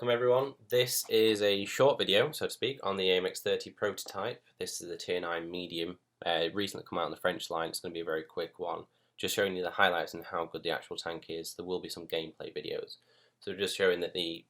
Welcome everyone. This is a short video, so to speak, on the AMX 30 prototype. This is the Tier 9 medium. Recently come out on the French line. It's going to be a very quick one. Just showing you the highlights and how good the actual tank is. There will be some gameplay videos. So just showing that the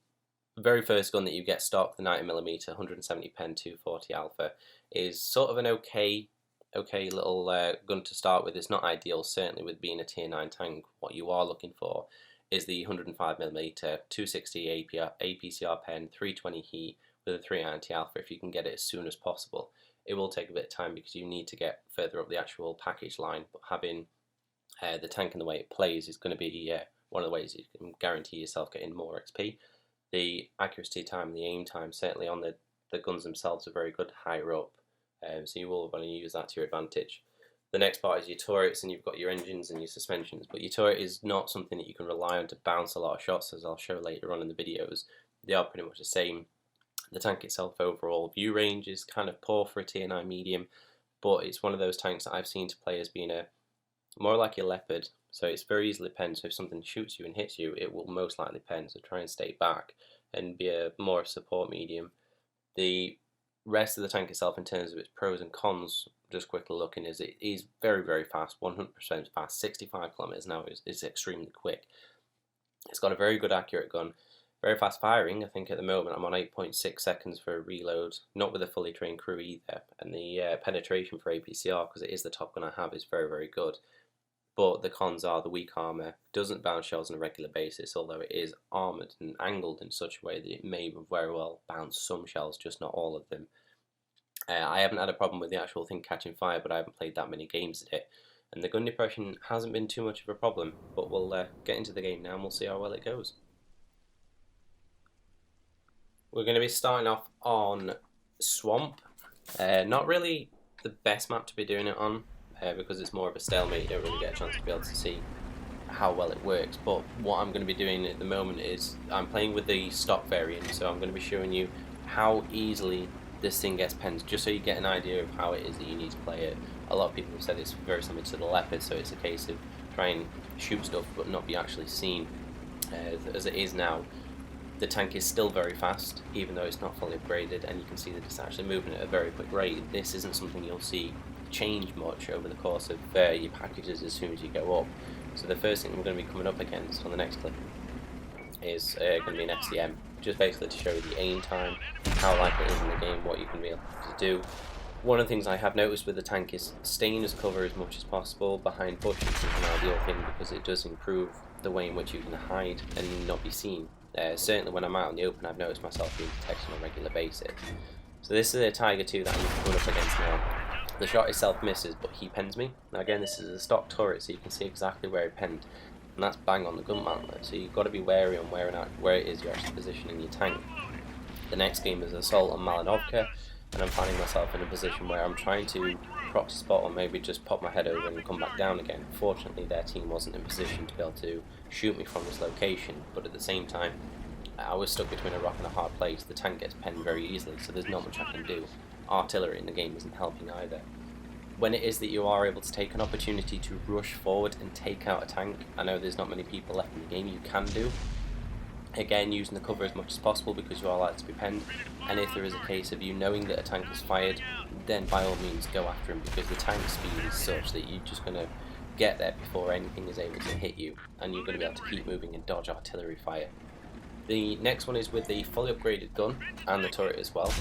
very first gun that you get stock, the 90mm 170 pen 240 alpha, is sort of an okay little gun to start with. It's not ideal, certainly with being a Tier 9 tank. What you are looking for is the 105mm 260 APCR pen 320 heat with a 3 anti-alpha if you can get it as soon as possible. It will take a bit of time because you need to get further up the actual package line, but having the tank and the way it plays is going to be one of the ways you can guarantee yourself getting more XP. The accuracy time and the aim time certainly on the guns themselves are very good higher up, so you will want to use that to your advantage. The next part is your turrets, and you've got your engines and your suspensions, but your turret is not something that you can rely on to bounce a lot of shots, as I'll show later on in the videos. They are pretty much the same. The tank itself overall view range is kind of poor for a Tier 9 medium, but it's one of those tanks that I've seen to play as being more like a leopard, so it's very easily penned. So if something shoots you and hits you, it will most likely pen, so try and stay back and be a more support medium. The rest of the tank itself, in terms of its pros and cons, just quickly looking, is it is very fast, 100% fast. 65 kilometers an hour is extremely quick. It's got a very good accurate gun, very fast firing. I think at the moment I'm on 8.6 seconds for a reload, not with a fully trained crew either, and the penetration for APCR, because it is the top gun I have, is very good. But the cons are the weak armor, doesn't bounce shells on a regular basis, although it is armored and angled in such a way that it may very well bounce some shells, just not all of them. I haven't had a problem with the actual thing catching fire, but I haven't played that many games at it, and the gun depression hasn't been too much of a problem. But we'll get into the game now and we'll see how well it goes. We're going to be starting off on Swamp. Not really the best map to be doing it on, because it's more of a stalemate. You don't really get a chance to be able to see how well it works. But what I'm going to be doing at the moment is I'm playing with the stock variant, so I'm going to be showing you how easily this thing gets penned, just so you get an idea of how it is that you need to play it. A lot of people have said it's very similar to the Leopard, so it's a case of trying to shoot stuff but not be actually seen. As it is now, the tank is still very fast, even though it's not fully upgraded, and you can see that it's actually moving at a very quick rate. This isn't something you'll see change much over the course of your packages as soon as you go up. So the first thing we're going to be coming up against on the next clip is going to be an FCM, just basically to show you the aim time, how likely it is in the game, what you can be able to do. One of the things I have noticed with the tank is staying as cover as much as possible behind bushes is an ideal thing, because it does improve the way in which you can hide and not be seen. Certainly when I'm out in the open, I've noticed myself being detected on a regular basis. So this is a Tiger 2 that I'm coming up against now. The shot itself misses, but he pens me. Now again, this is a stock turret, so you can see exactly where it penned, and that's bang on the gun mantler, so you've got to be wary on where it is you're actually positioning your tank. The next game is Assault on Malinovka, and I'm finding myself in a position where I'm trying to proxy spot or maybe just pop my head over and come back down again. Fortunately, their team wasn't in position to be able to shoot me from this location, but at the same time, I was stuck between a rock and a hard place. The tank gets penned very easily, so there's not much I can do. Artillery in the game isn't helping either. When it is that you are able to take an opportunity to rush forward and take out a tank, I know there's not many people left in the game, you can do. Again, using the cover as much as possible, because you are likely to be penned, and if there is a case of you knowing that a tank is fired, then by all means go after him, because the tank speed is such that you're just going to get there before anything is able to hit you, and you're going to be able to keep moving and dodge artillery fire. The next one is with the fully upgraded gun and the turret as well.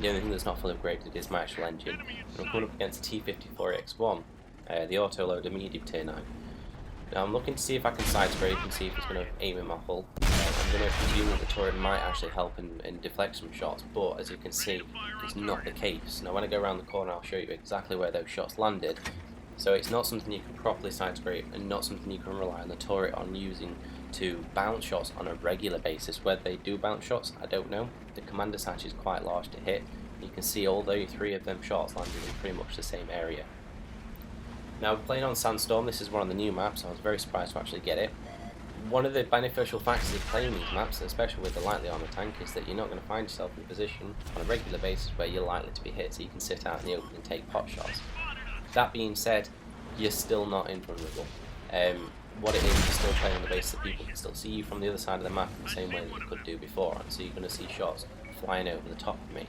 The only thing that's not fully upgraded is my actual engine. I'm coming up against a T54X1, the autoloader medium Tier 9. Now I'm looking to see if I can side scrape and see if it's going to aim at my hull. I'm going to presume that the turret might actually help and deflect some shots, but as you can see, it's not the case. Now when I go around the corner, I'll show you exactly where those shots landed. So it's not something you can properly side scrape, and not something you can rely on the turret on using to bounce shots on a regular basis. Whether they do bounce shots, I don't know. The commander satch is quite large to hit. You can see although 3 of them shots landed in pretty much the same area. Now we're playing on Sandstorm. This is one of the new maps, so I was very surprised to actually get it. One of the beneficial factors of playing these maps, especially with the lightly armoured tank, is that you're not going to find yourself in a position on a regular basis where you're likely to be hit, so you can sit out in the open and take pot shots. That being said, you're still not invulnerable. what it is to still play on the basis that people can still see you from the other side of the map in the same way that you could do before, and so you're going to see shots flying over the top of me.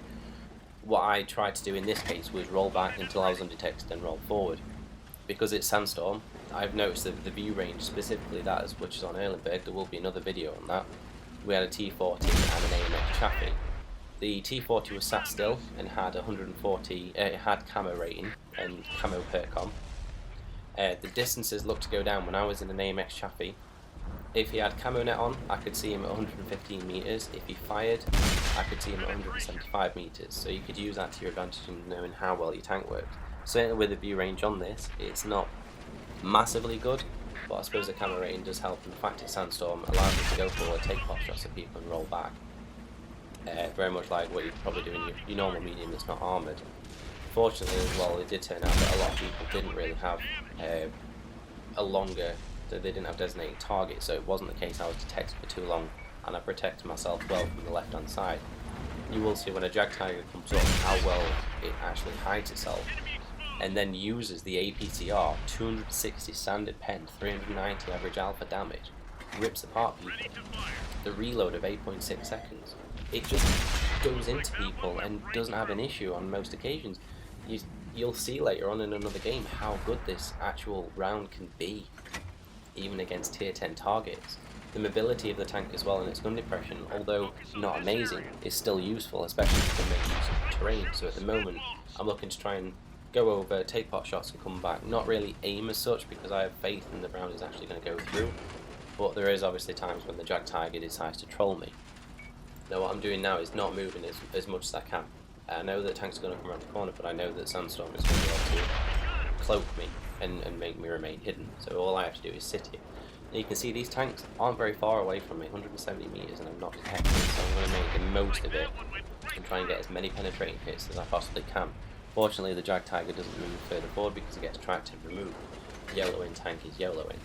What I tried to do in this case was roll back until I was undetected and roll forward. Because it's sandstorm, I've noticed that the view range, specifically that which is on Erlenberg, there will be another video on that. We had a T40 and an AMX chassis. The T40 was sat still and had 140, it had camo rating and camo percom. The distances looked to go down when I was in an AMX chassis. If he had camo net on, I could see him at 115 meters. If he fired, I could see him at 175 meters. So you could use that to your advantage in knowing how well your tank works. Certainly with the view range on this, it's not massively good, but I suppose the camo rating does help, and the fact it's sandstorm allows you to go forward, take pot shots at people and roll back. Very much like what you probably do in your normal medium that's not armoured. Fortunately as well, it did turn out that a lot of people didn't really have they didn't have designated targets, so it wasn't the case I was detected for too long, and I protected myself well from the left hand side. You will see when a Jag Tiger comes up how well it actually hides itself, and then uses the APCR, 260 standard pen, 390 average alpha damage, rips apart people. The reload of 8.6 seconds. It just goes into people and doesn't have an issue on most occasions. You'll see later on in another game how good this actual round can be, even against tier 10 targets. The mobility of the tank as well and its gun depression, although not amazing, is still useful, especially if you can make use of terrain. So at the moment, I'm looking to try and go over, take pot shots and come back. Not really aim as such, because I have faith in the round is actually going to go through, but there is obviously times when the Jag Tiger decides to troll me. Now what I'm doing now is not moving as much as I can. I know that tanks are going to come around the corner, but I know that sandstorm is going to be able to cloak me and make me remain hidden. So all I have to do is sit here. And you can see these tanks aren't very far away from me, 170 meters, and I'm not detected, so I'm going to make the most of it and try and get as many penetrating hits as I possibly can. Fortunately, the Jag Tiger doesn't move further forward because it gets tracked and removed. YOLOing tank is YOLOing.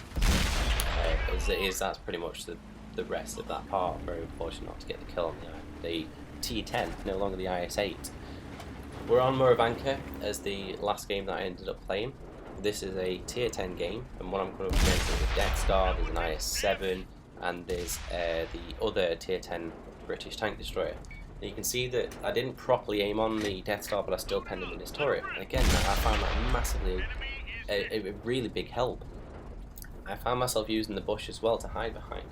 As it is, that's pretty much the rest of that part. Very fortunate not to get the kill on the T10, no longer the IS-8. We're on Moravanka as the last game that I ended up playing. This is a tier 10 game, and what I'm going to against is a Death Star, there's an IS-7, and there's the other tier 10 British tank destroyer. And you can see that I didn't properly aim on the Death Star, but I still penned him in his turret. And again, I found that massively a really big help. I found myself using the bush as well to hide behind.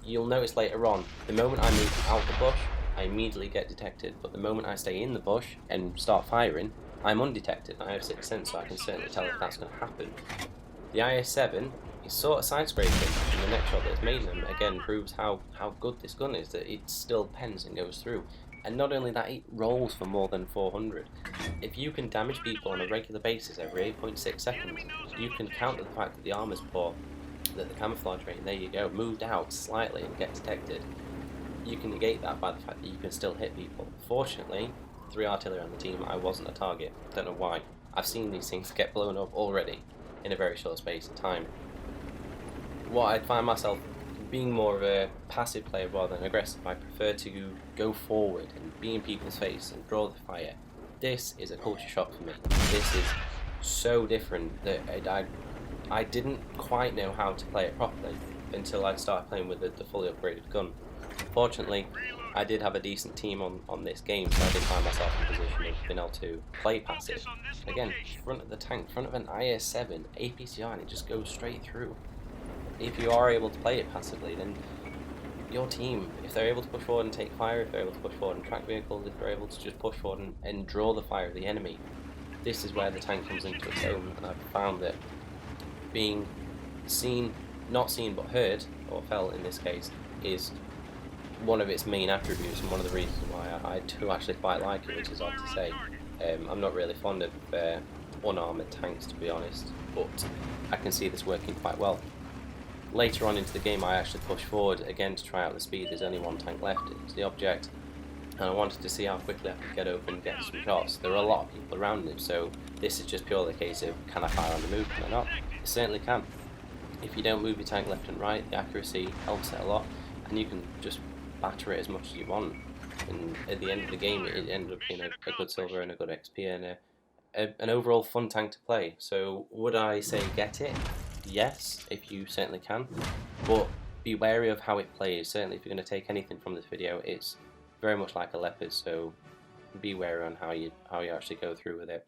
You'll notice later on, the moment I move out the bush, I immediately get detected, but the moment I stay in the bush and start firing, I'm undetected. I have 6th sense, so I can certainly tell if that's going to happen. The IS-7 is sort of side-scraping, and the next shot that's made them, again, proves how good this gun is, that it still pens and goes through. And not only that, it rolls for more than 400. If you can damage people on a regular basis every 8.6 seconds, you can counter the fact that the armor's poor, that the camouflage rating, there you go, moved out slightly and get detected. You can negate that by the fact that you can still hit people. Fortunately, 3 artillery on the team, I wasn't a target. Don't know why. I've seen these things get blown up already in a very short space of time. What I find myself being more of a passive player rather than aggressive, I prefer to go forward and be in people's face and draw the fire. This is a culture shock for me. This is so different that I didn't quite know how to play it properly until I started playing with the fully upgraded gun. Fortunately, I did have a decent team on this game, so I did find myself in a position of being able to play passive. Again, front of the tank, front of an IS-7, APCR, and it just goes straight through. If you are able to play it passively, then your team, if they're able to push forward and take fire, if they're able to push forward and track vehicles, if they're able to just push forward and draw the fire of the enemy, this is where the tank comes into its own. And I've found that being seen, not seen but heard, or felt in this case, is one of its main attributes and one of the reasons why I do actually quite like it, which is odd to say. I'm not really fond of unarmoured tanks, to be honest, but I can see this working quite well. Later on into the game I actually pushed forward again to try out the speed. There's only one tank left, it's the object, and I wanted to see how quickly I could get over and get some shots. There are a lot of people around him, so this is just purely a case of can I fire on the move, can I not? You certainly can. If you don't move your tank left and right, the accuracy helps it a lot, and you can just batter it as much as you want. And at the end of the game it ended up being a good silver and a good XP and an overall fun tank to play. So would I say get it? yes, if you certainly can, but be wary of how it plays. Certainly if you're going to take anything from this video, it's very much like a leopard, so be wary on how you actually go through with it.